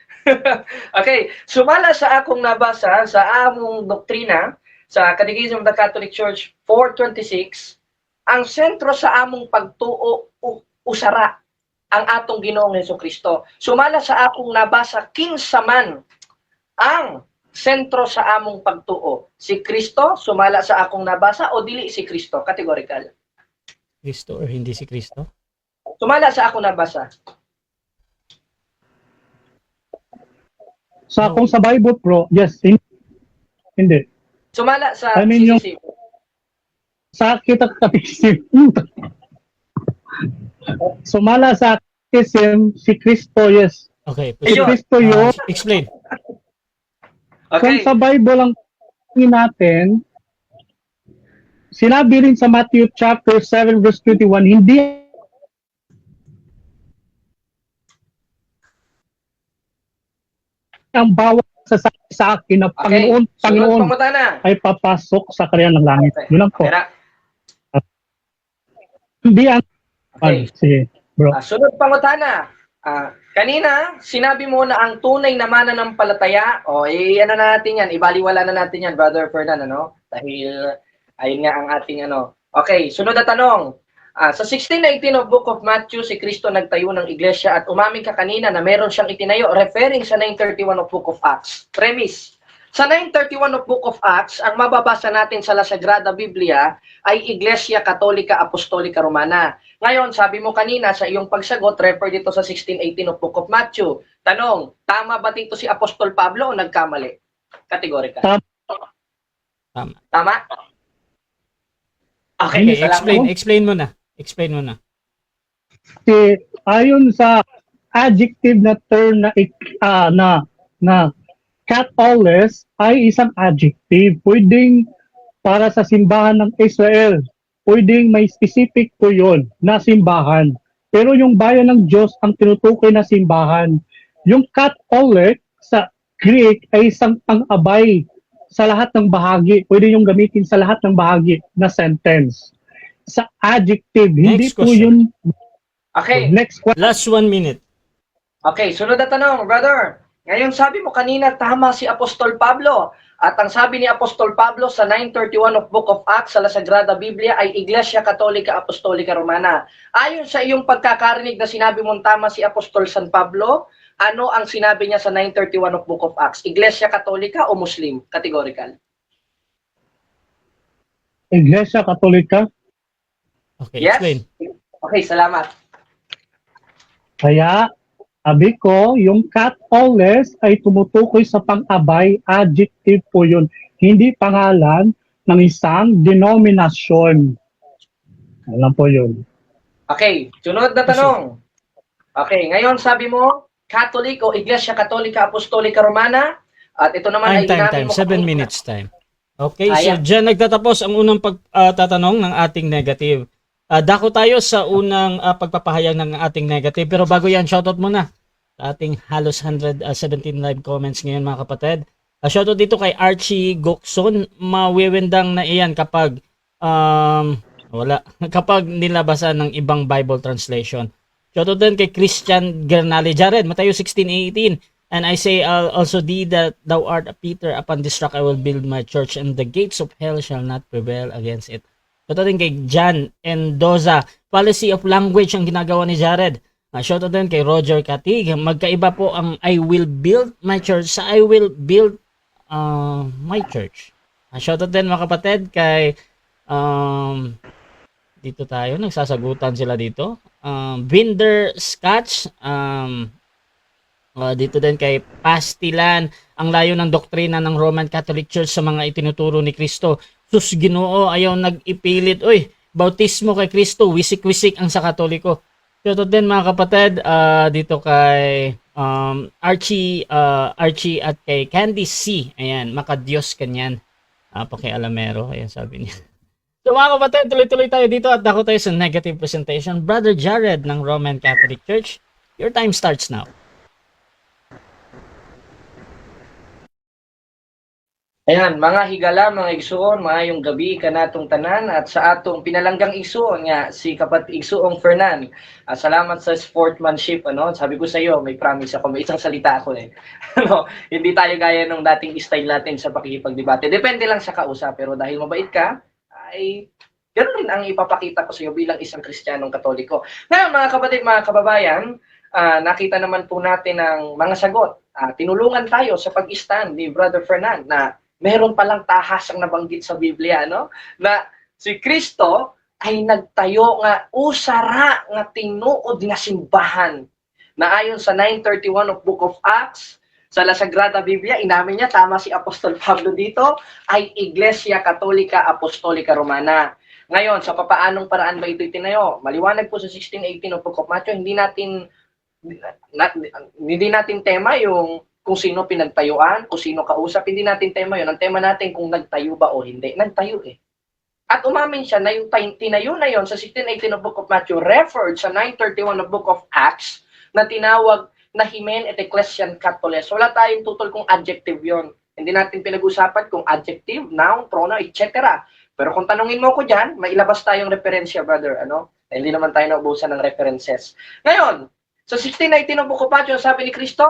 Okay, sumala sa akong nabasa, sa among doktrina, sa Catechism of the Catholic Church 426, ang sentro sa among pagtuo, usara, ang atong Ginoong Hesukristo. Sumala sa akong nabasa, kinsaman ang sentro sa among pagtuo. Si Kristo, sumala sa akong nabasa, o dili si Kristo? Categorical. Kristo or hindi si Kristo? Sumala sa akong nabasa. Kung sa Bible, bro, yes, hindi. Sumala sa I mean, yung- CCC. Sa kita katekism, sumala sa katekism, si Kristo, yes. Okay, Si Ayun. Kristo yun. explain. Kung Okay. sa Bible ang natin, sinabi rin sa Matthew chapter 7 verse 21, hindi ang bawat sa akin na Panginoon Sunod pangutana. ay papasok sa karyan ng langit. Okay. Yun lang po. Pera. Hindi ang Okay. sige, bro. Sunod pangutana. Kanina, sinabi mo na ang tunay na mananampalataya, ano na natin yan, ibaliwala na natin yan, Brother Fernan, Dahil, ayun nga ang ating, Okay, sunod na tanong. Sa 16:18 of Book of Matthew, si Kristo nagtayo ng iglesia at umamin ka kanina na meron siyang itinayo, referring sa 9:31 of Book of Acts. Premise, Sa 931 of Book of Acts, ang mababasa natin sa La Sagrada Biblia ay Iglesia Katolika Apostolika Romana. Ngayon, sabi mo kanina sa iyong pagsagot, refer dito sa 16:18 of Book of Matthew. Tanong, tama ba dito si Apostol Pablo o nagkamali? Kategorika. Tama. Tama? Okay, Okay, salamat. explain mo na. Explain mo na. Kasi ayon sa adjective na term na Catholic ay isang adjective. Pwedeng para sa simbahan ng Israel. Pwedeng may specific po yun na simbahan. Pero yung bayan ng Diyos ang tinutukoy na simbahan. Yung Catholic sa Greek ay isang pang-abay sa lahat ng bahagi. Pwede yung gamitin sa lahat ng bahagi na sentence. Sa adjective, hindi Next po question. yun. Okay. Next question. Last 1 minute. Okay, sunod na tanong, brother. Ngayon sabi mo kanina, tama si Apostol Pablo. At ang sabi ni Apostol Pablo sa 931 of Book of Acts sa La Sagrada Biblia ay Iglesia Katolika Apostolika Romana. Ayon sa iyong pagkakarinig na sinabi mong tama si Apostol San Pablo, ano ang sinabi niya sa 931 of Book of Acts? Iglesia Katolika o Muslim? Categorical. Iglesia Katolika. Okay, Yes? explain. Okay, salamat. Kaya, sabi ko, yung Catholic ay tumutukoy sa pang-abay, adjective po yun. Hindi pangalan ng isang denominasyon. Alam po yun. Okay, sunod na tanong. Okay, ngayon sabi mo, Catholic o Iglesia Katolika Apostolika Romana. At ito naman ay Time. inamin mo 7 kanina. minutes time. Okay, so Ayan. dyan nagtatapos ang unang pagtatanong ng ating negative. Dako tayo sa unang pagpapahayag ng ating negative. Pero bago yan, shoutout muna sa ating halos 117 live comments ngayon mga kapatid. Shoutout dito kay Archie Gokson. Mawiwindang na iyan kapag kapag nilabasan ng ibang Bible translation. Shoutout din kay Christian Gernali Jared, Matthew 16:18. And I say also thee that thou art a Peter, upon this rock I will build my church, and the gates of hell shall not prevail against it. Shoutout din kay John Endoza, policy of language ang ginagawa ni Jared. Shoutout din kay Roger Katig, magkaiba po ang I will build my church sa I will build my church. Shoutout din mga kapatid kay dito tayo, nagsasagutan sila dito. Binder Scotch, dito din kay Pastilan, ang layo ng doktrina ng Roman Catholic Church sa mga itinuturo ni Kristo. Sus Ginoo, ayaw nag-ipilit. Uy, bautismo kay Kristo, wisik-wisik ang sa Katoliko. Ito din mga kapatid, dito kay Archie at kay Candy C. Ayan, makadiyos kanyan. Pakialamero, ayan sabi niya. So mga kapatid, tuloy-tuloy tayo dito at dako tayo sa negative presentation. Brother Jared ng Roman Catholic Church, your time starts now. Ayan, mga higala, mga igsuon, maayong gabi kanatong tanan at sa atong pinalanggang igsuon nga si kapatid igsuong Fernan. Salamat sa sportsmanship, ano? Sabi ko sa iyo, may promise ako, may isang salita ako eh. Ano, hindi tayo gaya nung dating style natin sa pakikipagdebate. Depende lang sa kausap, pero dahil mabait ka, ay ganoon rin ang ipapakita ko sa iyo bilang isang Kristiyanong Katoliko. Ngayon, mga kapatid, mga kababayan, nakita naman po natin ang mga sagot. Tinulungan tayo sa pag-stand ni Brother Fernan na meron palang tahas ang nabanggit sa Biblia, no? Na si Kristo ay nagtayo nga usara nga tinuod nga simbahan. Na ayon sa 931 of Book of Acts, sa La Sagrada Biblia, inamin niya, tama si Apostol Pablo dito, ay Iglesia Katolika Apostolika Romana. Ngayon, sa papaanong paraan ba ito itinayo? Maliwanag po sa 16:18 of Book of Matthew, hindi natin tema yung kung sino pinagtayuan, kung sino kausap, hindi natin tema yun. Ang tema natin kung nagtayo ba o hindi. Nagtayo eh. At umamin siya na yung tinayo na yun sa 16:18 of Book of Matthew referred sa 9:31 of Book of Acts na tinawag na Hymen et Ecclesiam Catholicos. Wala tayong tutol kung adjective yon. Hindi natin pinag-usapan kung adjective, noun, pronoun, etc. Pero kung tanungin mo ko dyan, mailabas tayong referensya, brother. Ano? Hindi naman tayo naubusan ng references. Ngayon, sa 16:19 of Book of Matthew, sabi ni Kristo,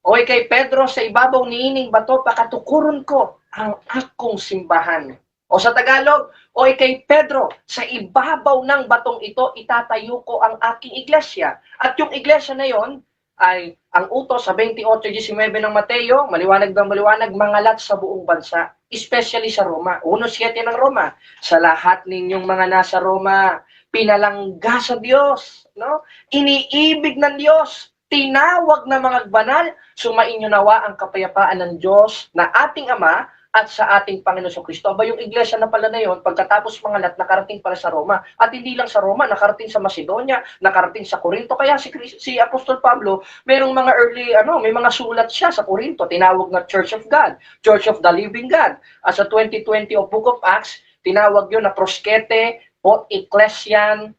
oy kay Pedro, sa ibabaw niining bato, pakatukuron ko ang akong simbahan. O sa Tagalog, oy kay Pedro, sa ibabaw ng batong ito, itatayo ko ang aking iglesia. At yung iglesia na yon ay ang utos sa 28:19 ng Mateo, maliwanag na maliwanag, mangalat sa buong bansa, especially sa Roma. 1:7 ng Roma, sa lahat ninyong mga nasa Roma, pinalangga sa Diyos, no? Iniibig ng Diyos, tinawag na mga banal, sumainyo nawa ang kapayapaan ng Diyos na ating Ama at sa ating Panginoon Kristo. Aba, yung iglesia na pala na yun, pagkatapos mangalat, nakarating pala sa Roma. At hindi lang sa Roma, nakarating sa Macedonia, nakarating sa Corinto. Kaya si Apostol Pablo, merong mga may mga sulat siya sa Corinto, tinawag na Church of God, Church of the Living God. As sa 2020 of Book of Acts, tinawag yun na proskete o ecclesian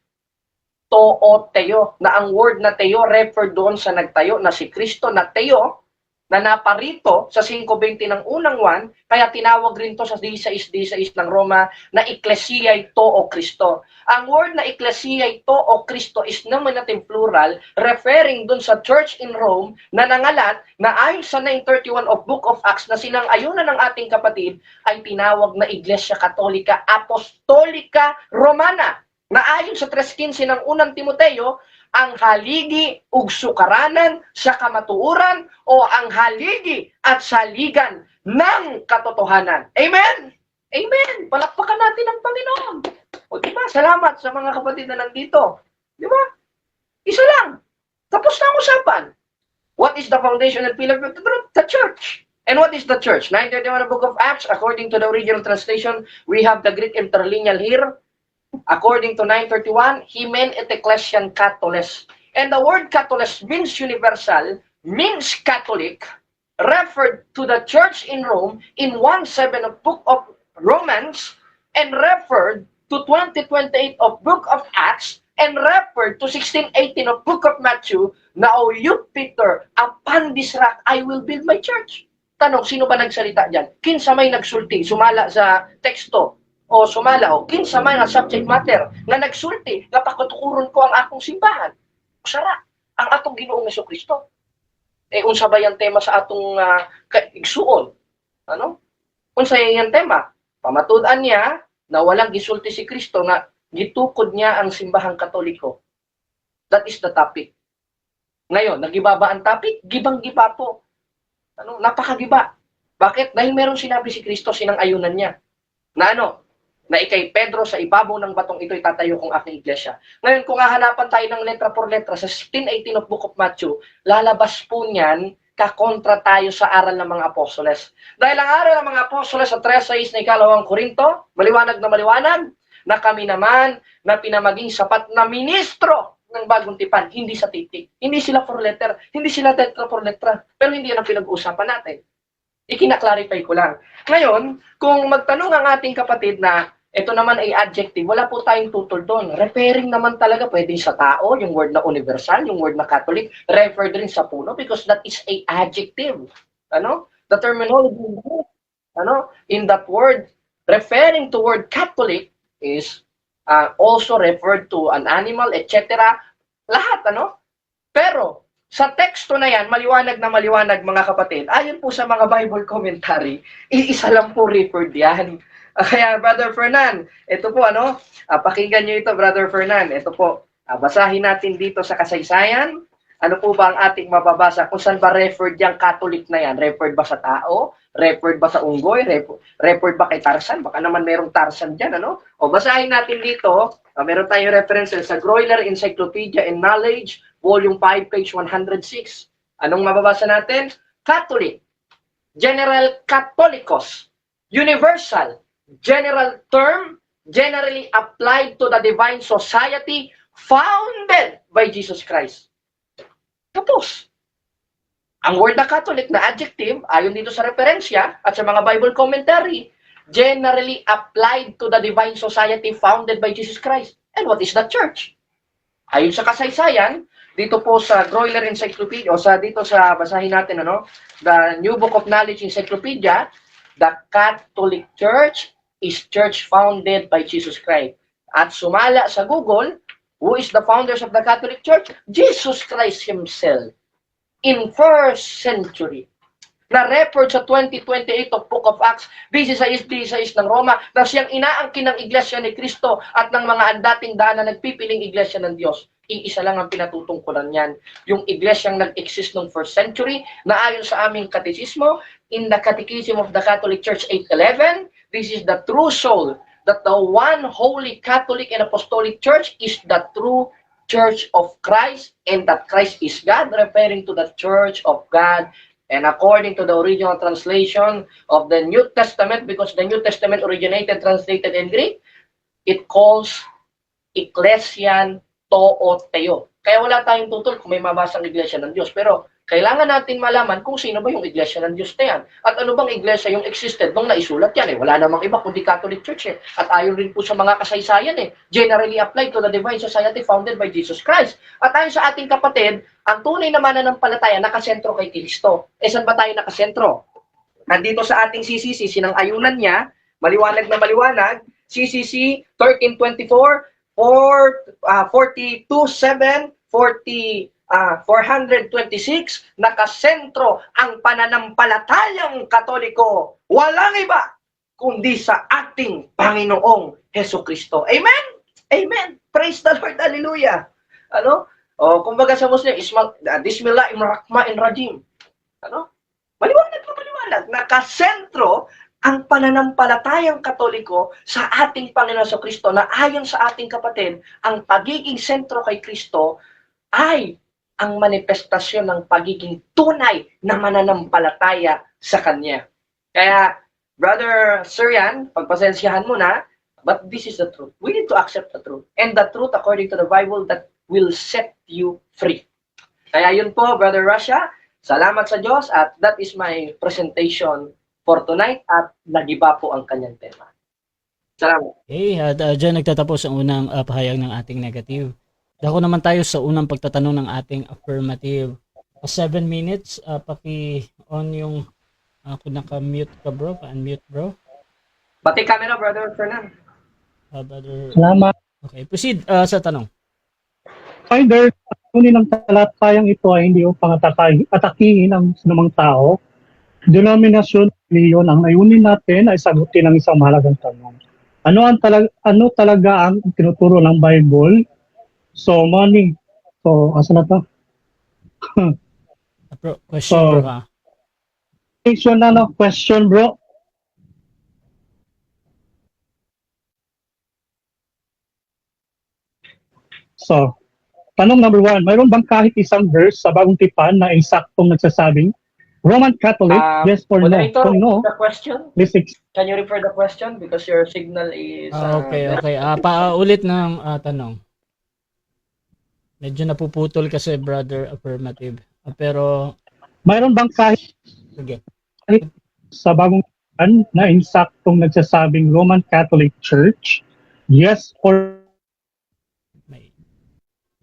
tooteo, na ang word na teo refer doon sa nagtayo na si Kristo na teo, na naparito sa 5:20 ng unang 1, kaya tinawag rin to sa 16:16 ng Roma na Ecclesiae o Kristo. Ang word na Ecclesiae o Kristo is nominative plural, referring dun sa church in Rome na nangalat na ayon sa 9:31 of Book of Acts na sinang-ayunan ng ating kapatid ay tinawag na Iglesia Katolika Apostolika Romana, na ayon sa 3:15 ng unang Timoteo, ang haligi ug sukaranan sa kamatuoran o ang haligi at saligan ng katotohanan. Amen? Amen! Palakpakan natin ang Panginoon. O diba? Salamat sa mga kapatid na nandito. Diba? Isa lang. Tapos na ang usapan. What is the foundation and pillar of the truth? The church. And what is the church? 9:31 Book of Acts, according to the original translation, we have the Greek interlineal here. According to 9:31, he meant et ecclesian Catholes. And the word Catholes means universal, means Catholic, referred to the church in Rome in 1:7 of Book of Romans, and referred to 20:28 of Book of Acts, and referred to 16:18 of Book of Matthew, na o you, Peter, upon this rock I will build my church. Tanong, sino ba nagsalita dyan? Kinsa may nagsulti, sumala sa teksto, o sumala, o kinsa may nga subject matter, nga nagsulti, nga pakatukuron ko ang akong simbahan. Sara, ang atong Ginoong Jesucristo. Unsa ba yung tema sa atong igsuon? Ano? Unsa yung tema? Pamatudan niya na walang gisulti si Kristo, nga gitukod niya ang simbahang Katoliko. That is the topic. Ngayon, nagibaba ang topic, gibang-giba po. Ano? Napakagiba. Bakit? Dahil meron sinabi si Kristo, sinang-ayunan niya. Na ano? Na ikay Pedro, sa ibabaw ng batong ito itatayo kong aking iglesia. Ngayon, kung hahanapan tayo ng letra por letra sa 16:18 of Book of Matthew, lalabas po niyan, kakontra tayo sa aral ng mga apostoles. Dahil ang aral ng mga apostoles sa 3:6 na 2 Korinto, maliwanag na kami naman na pinamaging sapat na ministro ng bagong tipan, hindi sa titik. Hindi sila for letter, hindi sila letra por letra, pero hindi yan ang pinag-uusapan natin. Ikina-clarify ko lang. Ngayon, kung magtanong ang ating kapatid na ito naman ay adjective, wala po tayong tutol doon. Referring naman talaga, pwede sa tao, yung word na universal, yung word na Catholic, referred rin sa puno because that is a adjective. Ano? The terminology in that word, referring to word Catholic is also referred to an animal, etc. Lahat, ano? Pero, sa teksto na yan, maliwanag na maliwanag mga kapatid, ayon po sa mga Bible commentary, iisa lang po referred yan. Kaya, Brother Fernan, ito po, pakinggan nyo ito, Brother Fernan. Ito po, basahin natin dito sa kasaysayan. Ano po ba ang ating mababasa? Kung saan ba referred yung Catholic na yan? Referred ba sa tao? Referred ba sa unggoy? Referred ba kay Tarzan? Baka naman merong Tarzan dyan, ano? O, basahin natin dito. Meron tayong references sa Groyler Encyclopedia and Knowledge, Volume 5, page 106. Anong mababasa natin? Catholic, General Catholicos, Universal, general term, generally applied to the divine society founded by Jesus Christ. Tapos, ang word na Catholic na adjective, ayon dito sa referensya at sa mga Bible commentary, generally applied to the divine society founded by Jesus Christ. And what is the church? Ayon sa kasaysayan, dito po sa Groyler Encyclopedia, o dito sa basahin natin, the New Book of Knowledge Encyclopedia, the Catholic Church is church founded by Jesus Christ. At sumala sa Google, who is the founders of the Catholic Church? Jesus Christ himself. In 1st century. Na referred sa 20:28 of Book of Acts, 16:16 ng Roma, na siyang inaangkin ng iglesia ni Kristo at ng mga dating daan na nagpipiling iglesia ng Diyos. iisa lang ang pinatutungkulan niyan. Yung iglesyang nag-exist noong 1st century, na ayon sa aming katekismo, in the Catechism of the Catholic Church 811, this is the true soul, that the one holy Catholic and Apostolic Church is the true Church of Christ, and that Christ is God, referring to the Church of God. And according to the original translation of the New Testament, because the New Testament originated translated in Greek, it calls Ecclesian Tooteo. Kaya wala tayong tutol kung may mabasang iglesia ng Diyos. Pero kailangan natin malaman kung sino ba yung iglesia ng Diyos na yan. At ano bang iglesia yung existed nung naisulat yan. Wala namang iba kundi Catholic Church. At ayon rin po sa mga kasaysayan. Generally applied to the Divine Society founded by Jesus Christ. At ayon sa ating kapatid, ang tunay na mananampalataya nakasentro kay Kristo. Saan ba tayo nakasentro? Nandito sa ating CCC, sinang-ayunan niya, maliwanag na maliwanag, CCC 1324, 42:7, 426, nakasentro ang pananampalatayang Katoliko. Walang iba kundi sa ating Panginoong Hesukristo. Amen? Amen. Praise the Lord. Hallelujah. Ano? O, kumbaga sa Muslim, Bismillahirrahmanirrahim. Ano? Maliwanag na maliwanag. Nakasentro ang pananampalatayang Katoliko sa ating Panginoon sa Kristo, na ayon sa ating kapatid, ang pagiging sentro kay Kristo ay ang manifestasyon ng pagiging tunay na mananampalataya sa Kanya. Kaya, Brother Surian, pagpasensyahan mo na, but this is the truth. We need to accept the truth. And the truth, according to the Bible, that will set you free. Kaya yun po, Brother Russia, salamat sa Diyos, at that is my presentation for tonight, at nagiba po ang kanyang tema. Salamat. Okay, at dyan nagtatapos ang unang pahayag ng ating negative. Dako naman tayo sa unang pagtatanong ng ating affirmative. 7 minutes, paki-on yung kung naka-mute ka bro, pa-unmute bro. Pati camera, Brother Fernan. Brother. Salamat. Okay, proceed sa tanong. Finder, kunin ng talatayang ito ay hindi upang atakihin ang sinumang tao. Denominasyon, reliyon, ang layunin natin ay sagutin ang isang mahalagang tanong. Ano talaga ang tinuturo ng Bible? So, money. So, asa na to? Question bro ka. Question bro. So, tanong number 1, mayroon bang kahit isang verse sa Bagong Tipan na eksaktong nagsasabing Roman Catholic, yes or no? Moderator, Kung no, the question? please Can you refer the question? Because your signal is... Okay. Paulit ng tanong. Medyo napuputol kasi brother affirmative. Pero mayroon bang kahit sige. sa Bagong Tipan na eksaktong nagsasabing Roman Catholic Church, yes or May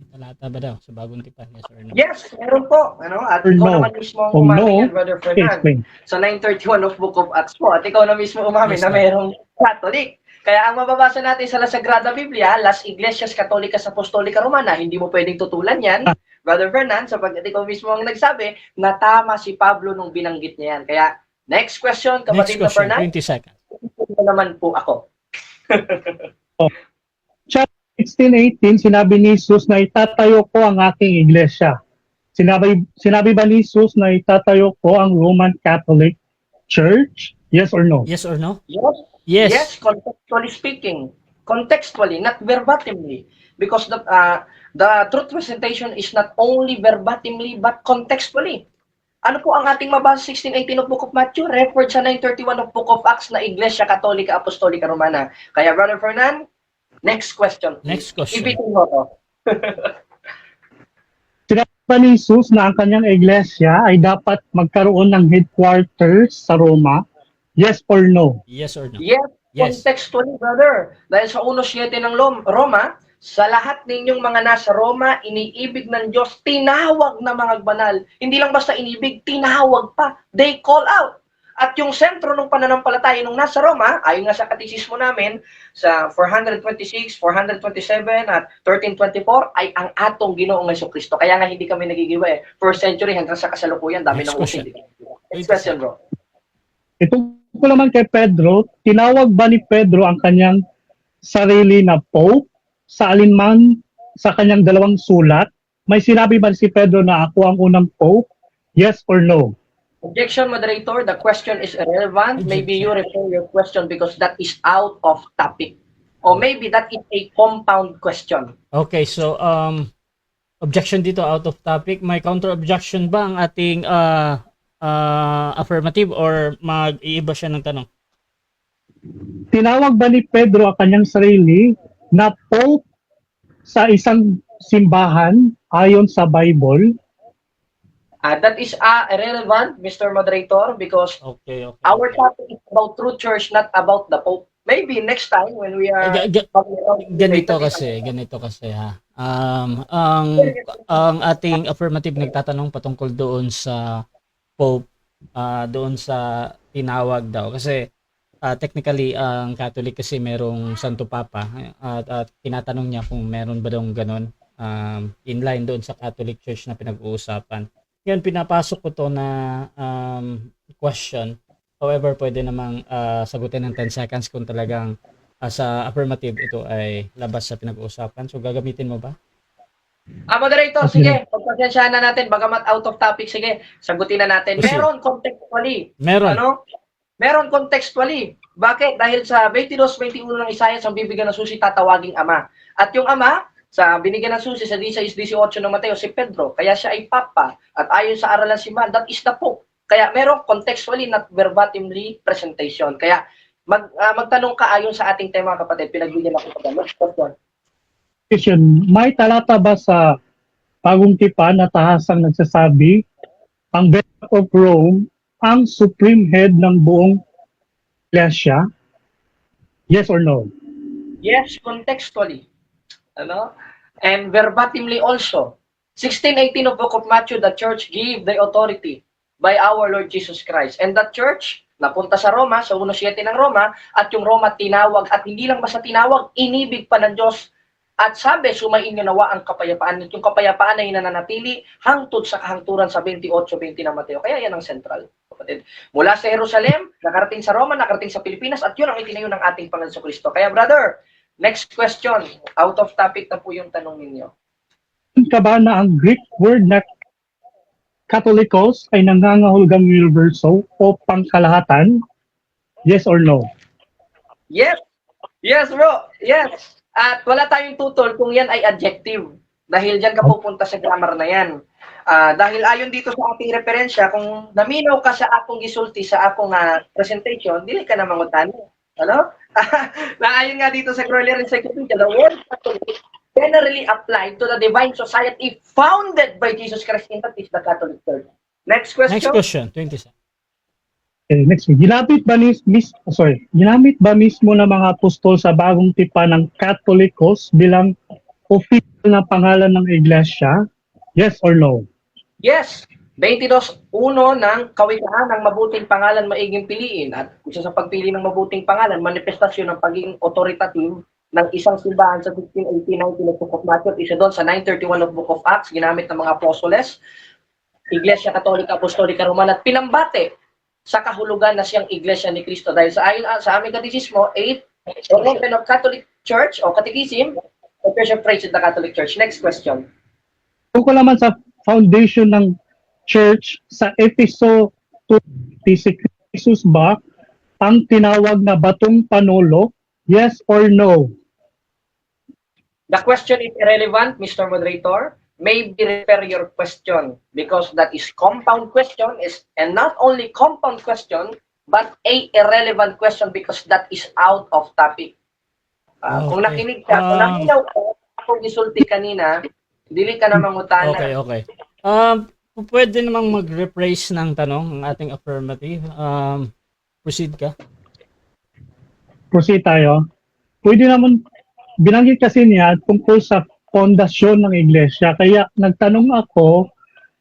talata ba daw sa Bagong Tipan? Yes or no? Yes, meron po. At Or ikaw no? naman mismo ang Kung umamin no, yan, Brother Fernan. explain. Sa 931 of Book of Acts po. At ikaw na mismo umamin Yes, na mayroong Catholic. Kaya ang mababasa natin sa La Sagrada Biblia, Las Iglesias Católicas Apostolica Romana, hindi mo pwedeng tutulan yan, Brother Fernan, sapagkat ikaw mismo ang nagsabi na tama si Pablo nung binanggit niya yan. Kaya, next question, Next kapatid na question, Fernan. 20 seconds. Ito naman po ako. 16:18, sinabi ni Jesus na itatayo ko ang aking iglesia. Sinabi ba ni Jesus na itatayo ko ang Roman Catholic Church? Yes or no? Yes or no? Yes. Yes. Yes, contextually speaking. Contextually, not verbatimly. Because the truth presentation is not only verbatimly, but contextually. Ano po ang ating mabasa 16:18 of Book of Matthew? Referred sa 9:31 of Book of Acts na Iglesia Católica Apostolica Romana. Kaya, Brother Fernan, next question. Next question. Ibitin mo to. Sinabi ba ni Jesus na ang kanyang iglesia ay dapat magkaroon ng headquarters sa Roma? Yes or no? Yes or no? Yes, Yes. contextually, brother. Dahil sa 1:7 ng Roma, sa lahat ninyong mga nasa Roma, iniibig ng Diyos, tinawag na mga banal. Hindi lang basta inibig, tinawag pa. They call out. At yung sentro ng pananampalataya nung nasa Roma, ayon nga sa katekismo namin, sa 426, 427, at 1324, ay ang atong Ginoong Jesucristo. Kaya nga hindi kami nagigiwa eh. First century hanggang sa kasalukuyan, dami Next ng question. Next question, bro. Ito ko naman kay Pedro, tinawag ba ni Pedro ang kanyang sarili na Pope sa alinman sa kanyang dalawang sulat, may sinabi ba si Pedro na ako ang unang pope? Yes or no? Objection, moderator. The question is irrelevant. Maybe you refer your question because that is out of topic. Or maybe that is a compound question. Okay, so objection dito out of topic. May counter objection ba ang ating affirmative or mag-iiba siya ng tanong? Tinawag ba ni Pedro ang kanyang sarili na pope sa isang simbahan ayon sa Bible? That is irrelevant, Mr. Moderator, because Okay. our topic is about true church, not about the Pope. Maybe next time when we are... Ganito kasi ha. Ang ating affirmative nagtatanong patungkol doon sa Pope, doon sa tinawag daw kasi technically ang Catholic kasi merong Santo Papa at tinatanong niya kung meron ba daw ganun inline doon sa Catholic Church na pinag-uusapan. Yan, pinapasok ko to na question. However, pwede namang sagutin ng 10 seconds kung talagang sa affirmative ito ay labas sa pinag-uusapan. So, gagamitin mo ba? Moderator, sige. Pagpasensyahan na natin, bagamat out of topic, sige, sagutin na natin. Sige. Meron contextually. Meron. Meron contextually. Bakit? Dahil sa 22-21 ng Isaias, ang bibigyan ng susi, tatawaging Ama. At yung Ama, sa binigyan ng susi sa 16-18 ng Mateo, si Pedro, kaya siya ay Papa. At ayon sa aralan simbahan, that is the Pope. Kaya meron contextually, not verbatimly presentation. Kaya magtanong ka ayon sa ating tema, kapatid. Pinagbigyan ako pa. Question, may talata ba sa Bagong Tipan na tahasang nagsasabi ang Bishop of Rome ang supreme head ng buong Iglesia? Yes or no? Yes, contextually. And verbatimly also. 16:18 of Book of Matthew, the church gave the authority by our Lord Jesus Christ. And that church, napunta sa Roma, sa 1:7 ng Roma, at yung Roma tinawag, at hindi lang basta tinawag, inibig pa ng Diyos. At sabi, sumainyo nawa ang kapayapaan. At yung kapayapaan ay nananatili hangtod sa kahangturan sa 28-20 ng Mateo. Kaya yan ang central, kapatid. Mula sa Jerusalem, nakarating sa Roma, nakarating sa Pilipinas, at yun ang itinayo ng ating Panginoon Kristo. Kaya brother, next question. Out of topic na po yung tanong ninyo. Ka ba na ang Greek word na Catholicos ay nangangahulugang universo o pangkalahatan? Yes or no? Yes. Yes, bro. Yes. At wala tayong tutol kung yan ay adjective. Dahil dyan ka pupunta sa grammar na yan. Dahil ayon dito sa ating referensya, kung naminaw ka sa akong gisulti, sa akong presentation, dili ka na mangutani. Ano? Naayon nga dito sa Crowley Encyclopedia, the word Catholic generally applied to the divine society founded by Jesus Christ, in that is the Catholic Church. Next question. Next question, 20 seconds. Okay, next. Ginamit ba mismo ng mga apostol sa Bagong Tipan ng Catholicos bilang official na pangalan ng Iglesia? Yes or no? Yes. 22:1 ng kawikaan ng mabuting pangalan maiging piliin. At isa sa pagpili ng mabuting pangalan, manifestasyon ng pagiging authoritative ng isang simbahan sa 16:18-19 ng Book of Matthew. Isa doon sa 9:31 of Book of Acts, ginamit ng mga apostoles, Iglesia Katolika Apostolika Romana, at pinambate sa kahulugan na siyang Iglesia ni Cristo. Dahil sa aming katekismo, 8, Ordination of Catholic Church o Catechism, the Church of Christ in the Catholic Church. Next question. Tungkol naman sa foundation ng church sa Efeso 2, si Jesus ba ang tinawag na batong panulo? Yes or no? The question is irrelevant, Mr. Moderator. Maybe refer your question because that is compound question and not only compound question but a irrelevant question because that is out of topic. Kung nakinig ka, kung nakinaw ka, kung gisulti kanina, dili ka na mangutana. Okay. Pwede namang mag-rephrase ng tanong ang ating affirmative. Proceed ka. Proceed tayo. Pwede naman, binanggit kasi niya tungkol sa pondasyon ng Iglesia. Kaya nagtanong ako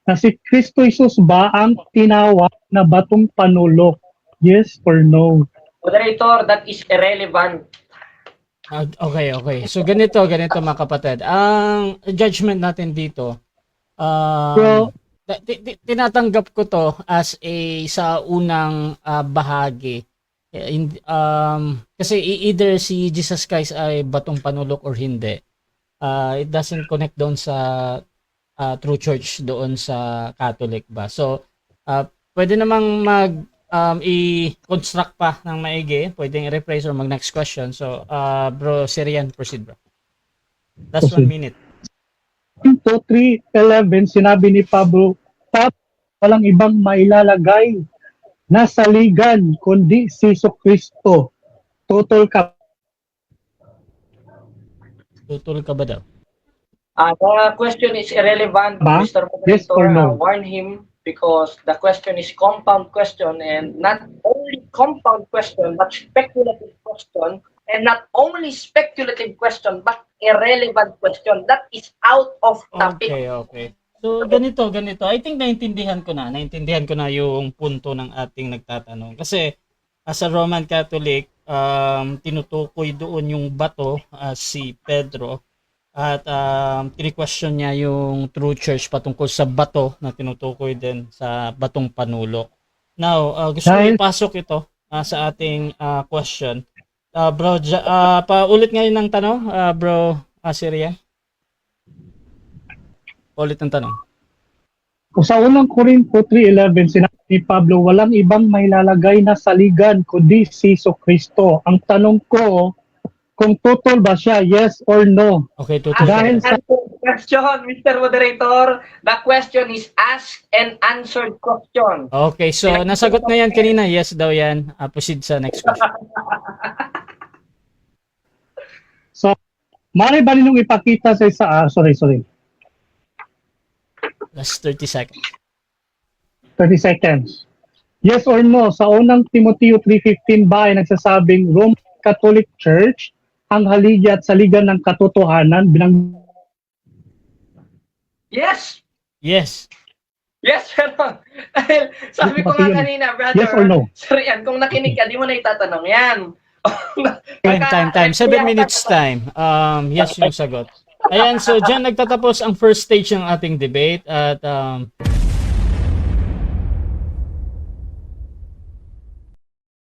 na si Kristo Jesus ba ang tinawag na batong panulo? Yes or no? Moderator, that is irrelevant. Okay. So ganito mga kapatid. Ang judgment natin dito, tinatanggap ko to as sa unang bahagi. Kasi either si Jesus Christ ay batong panulok or hindi. It doesn't connect doon sa true church doon sa Catholic ba. So pwede namang i-construct pa ng maigi, pwedeng i-rephrase or mag next question. So bro Syrian, proceed bro. Last 1 minute. 3:11 sinabi ni Pablo, walang ibang mailalagay na saligan kundi si Kristo. Total ka. Tutol ka ba daw? The question is irrelevant, Ba? Mr. Yes or Moderator. no? Warn him because the question is compound question and not only compound question but speculative question, and not only speculative question but irrelevant question that is out of topic. Okay. So ganito. I think naintindihan ko na yung punto ng ating nagtatanong. Kasi as a Roman Catholic, tinutukoy doon yung bato, si Pedro, at tini-question niya yung true church patungkol sa bato na tinutukoy din sa batong panulo. Now, gusto ko ipasok ito sa ating question. Bro, paulit ngayon ng tanong, bro Syrian. Ulit ang tanong. Sa unang Korinto 3:11 sinabi ni Pablo, walang ibang mailalagay na saligan kundi si Kristo. Ang tanong ko, kung total ba siya, yes or no? Okay, Dahil sa Question, Mr. Moderator. The question is asked and answered question. Okay, so nasagot na yan kanina. Yes daw yan. Proceed sa next question. mari ba ninyong ipakita sa isa, sorry. Last 30 seconds. 30 seconds. Yes or no, sa unang Timoteo 3:15 ba ay nagsasabing Roman Catholic Church ang haligi at saligan ng katotohanan Yes. Yes. Yes, pero dahil sabi ko nga kanina, brother, Yes or no? sorry yan, kung nakinig ka, di mo na itatanong yan. Time. 7 minutes time. Yes yung sagot. Ayan, so dyan nagtatapos ang first stage ng ating debate at